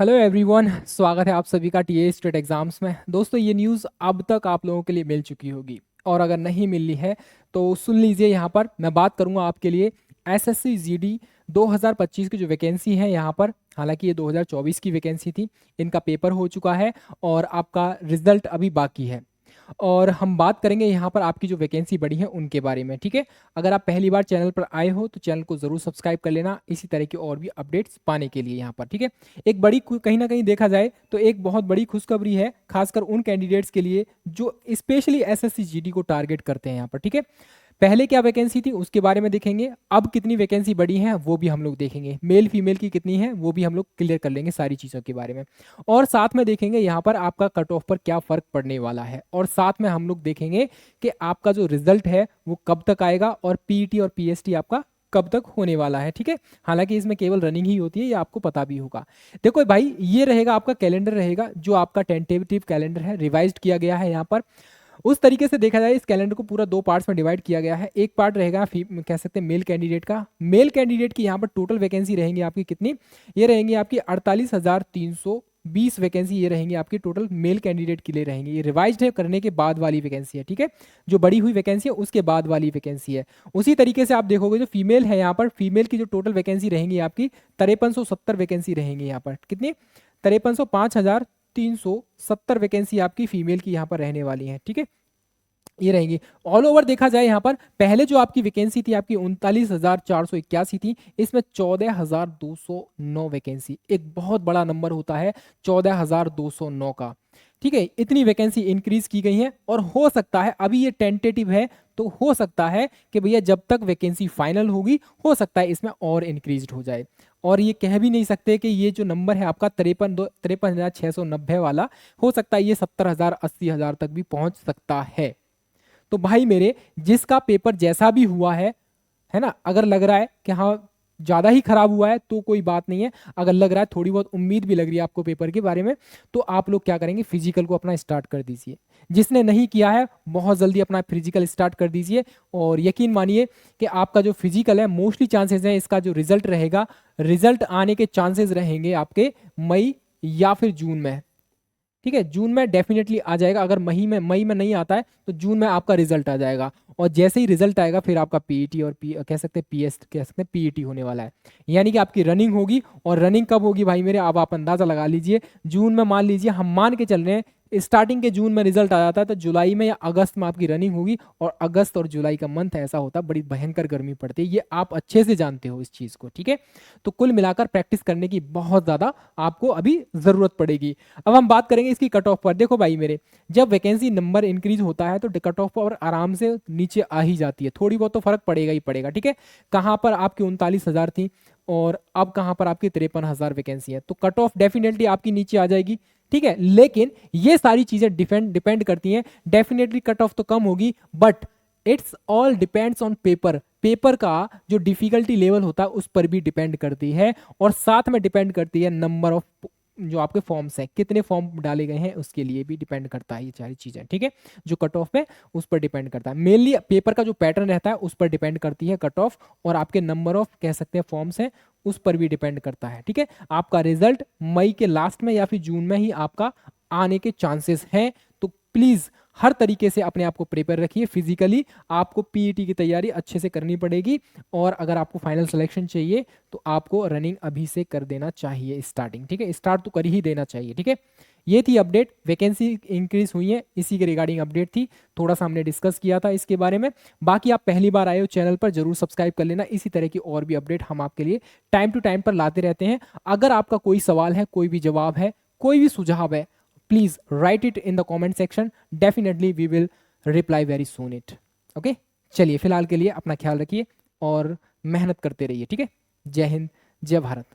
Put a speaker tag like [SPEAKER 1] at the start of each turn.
[SPEAKER 1] Hello everyone, स्वागत है आप सभी का टीए स्टेट एग्जाम्स में। दोस्तों, ये न्यूज़ अब तक आप लोगों के लिए मिल चुकी होगी और अगर नहीं मिली है तो सुन लीजिए। यहाँ पर मैं बात करूँगा आपके लिए एसएससी जीडी 2025 की जो वैकेंसी है यहाँ पर। हालांकि ये 2024 की वैकेंसी थी, इनका पेपर हो चुका है और आपका रिजल्ट अभी बाकी है। और हम बात करेंगे यहाँ पर आपकी जो वैकेंसी बढ़ी है उनके बारे में, ठीक है। अगर आप पहली बार चैनल पर आए हो तो चैनल को जरूर सब्सक्राइब कर लेना इसी तरह की और भी अपडेट्स पाने के लिए यहाँ पर, ठीक है। एक बड़ी कहीं ना कहीं देखा जाए तो एक बहुत बड़ी खुशखबरी है, खासकर उन कैंडिडेट्स के लिए जो स्पेशली एसएससी जीडी को टारगेट करते हैं यहाँ पर, ठीक है। पहले क्या वैकेंसी थी उसके बारे में देखेंगे, अब कितनी वैकेंसी बढ़ी है वो भी हम लोग देखेंगे, मेल फीमेल की कितनी है वो भी हम लोग क्लियर कर लेंगे सारी चीज़ों के बारे में। और साथ में देखेंगे यहाँ पर आपका कट ऑफ पर क्या फ़र्क पड़ने वाला है, और साथ में हम लोग देखेंगे कि आपका जो रिजल्ट है वो कब तक आएगा और पीईटी और पीएसटी आपका कब तक होने वाला है, ठीक है। हालांकि इसमें केवल रनिंग ही होती है, ये आपको पता भी होगा। देखो भाई, ये रहेगा आपका कैलेंडर रहेगा, जो आपका टेंटेटिव कैलेंडर है, रिवाइज्ड किया गया है यहाँ पर। उस तरीके से देखा जाए इस कैलेंडर को पूरा दो पार्ट्स में डिवाइड किया गया है। एक पार्ट रहेगा कह सकते हैं मेल कैंडिडेट का। मेल कैंडिडेट की यहाँ पर टोटल वैकेंसी रहेंगी आपकी कितनी, ये रहेंगी आपकी 48,320 वैकेंसी, ये रहेंगी आपकी टोटल मेल कैंडिडेट के लिए रहेंगी। ये रिवाइज्ड है, करने के बाद वाली वैकेंसी है, ठीक है। जो बड़ी हुई वैकेंसी है उसके बाद वाली वैकेंसी है। उसी तरीके से आप देखोगे जो फीमेल है यहाँ पर, फीमेल की जो टोटल वैकेंसी रहेंगी आपकी 5370 वैकेंसी रहेंगी यहाँ पर। कितनी? 5370 वैकेंसी आपकी फीमेल की यहाँ पर रहने वाली है, ठीक है। ये रहेंगी। ऑल ओवर देखा जाए यहाँ पर पहले जो आपकी वैकेंसी थी आपकी 39,481 थी, इसमें 14,209 वैकेंसी, एक बहुत बड़ा नंबर होता है 14,209 का, ठीक है। इतनी वैकेंसी इंक्रीज की गई है और हो सकता है, अभी ये टेंटेटिव है तो हो सकता है कि भैया जब तक वैकेंसी फाइनल होगी हो सकता है इसमें और इंक्रीज हो जाए। और ये कह भी नहीं सकते कि ये जो नंबर है आपका 53,690 वाला, हो सकता है ये 70,000 80,000 तक भी पहुंच सकता है। तो भाई मेरे, जिसका पेपर जैसा भी हुआ है ना, अगर लग रहा है कि हाँ ज़्यादा ही खराब हुआ है तो कोई बात नहीं है। अगर लग रहा है थोड़ी बहुत उम्मीद भी लग रही है आपको पेपर के बारे में, तो आप लोग क्या करेंगे, फिजिकल को अपना स्टार्ट कर दीजिए। जिसने नहीं किया है बहुत जल्दी अपना फिजिकल स्टार्ट कर दीजिए। और यकीन मानिए कि आपका जो फिजिकल है, मोस्टली चांसेस है इसका जो रिजल्ट रहेगा, रिजल्ट आने के चांसेस रहेंगे आपके मई या फिर जून में, ठीक है। जून में डेफिनेटली आ जाएगा। अगर मई में नहीं आता है तो जून में आपका रिजल्ट आ जाएगा। और जैसे ही रिजल्ट आएगा फिर आपका पीईटी और कह सकते हैं पीएस कह सकते हैं पीईटी होने वाला है। यानी कि आपकी रनिंग होगी। और रनिंग कब होगी भाई मेरे, अब आप अंदाजा लगा लीजिए। जून में मान लीजिए, हम मान के चल रहे हैं स्टार्टिंग के जून में रिजल्ट आ जाता है तो जुलाई में या अगस्त में आपकी रनिंग होगी। और अगस्त और जुलाई का मंथ ऐसा होता है, बड़ी भयंकर गर्मी पड़ती है, ये आप अच्छे से जानते हो इस चीज को, ठीक है। तो कुल मिलाकर प्रैक्टिस करने की बहुत ज्यादा आपको अभी जरूरत पड़ेगी। अब हम बात करेंगे इसकी कट ऑफ पर। देखो भाई मेरे, जब वैकेंसी नंबर इंक्रीज होता है तो कट ऑफ पर आराम से नीचे आ ही जाती है, थोड़ी बहुत तो फर्क पड़ेगा ही पड़ेगा, ठीक है। कहाँ पर आपकी 39,000 थी और अब कहाँ पर आपकी 53,000 वैकेंसी है, तो कट ऑफ डेफिनेटली आपकी नीचे आ जाएगी, ठीक है। लेकिन ये सारी चीजें डिपेंड करती हैं। डेफिनेटली कट ऑफ तो कम होगी, but it's all depends on paper. Paper का जो डिफिकल्टी लेवल होता है उस पर भी डिपेंड करती है। और साथ में डिपेंड करती है नंबर ऑफ जो आपके फॉर्म्स हैं, कितने फॉर्म डाले गए हैं उसके लिए भी डिपेंड करता है ये सारी चीजें, ठीक है। जो कट ऑफ पे उस पर डिपेंड करता है। मेनली पेपर का जो पैटर्न रहता है उस पर डिपेंड करती है कट ऑफ, और आपके नंबर ऑफ कह सकते हैं फॉर्म्स हैं उस पर भी डिपेंड करता है, ठीक है। आपका रिजल्ट मई के लास्ट में या फिर जून में ही आपका आने के चांसेस हैं। तो प्लीज हर तरीके से अपने आप को प्रिपेयर रखिए। फिजिकली आपको पीईटी की तैयारी अच्छे से करनी पड़ेगी। और अगर आपको फाइनल सिलेक्शन चाहिए तो आपको रनिंग अभी से कर देना चाहिए स्टार्टिंग, ठीक है। स्टार्ट तो कर ही देना चाहिए, ठीक है। ये थी अपडेट, वैकेंसी इंक्रीज हुई है इसी के रिगार्डिंग अपडेट थी। थोड़ा सा हमने डिस्कस किया था इसके बारे में। बाकी आप पहली बार आए हो चैनल पर, जरूर सब्सक्राइब कर लेना। इसी तरह की और भी अपडेट हम आपके लिए टाइम टू टाइम पर लाते रहते हैं। अगर आपका कोई सवाल है, कोई भी जवाब है, कोई भी सुझाव है, please write it in the comment section. Definitely we will reply very soon it. Okay, चलिए फिलहाल के लिए अपना ख्याल रखिए और मेहनत करते रहिए, ठीक है। जय हिंद, जय भारत।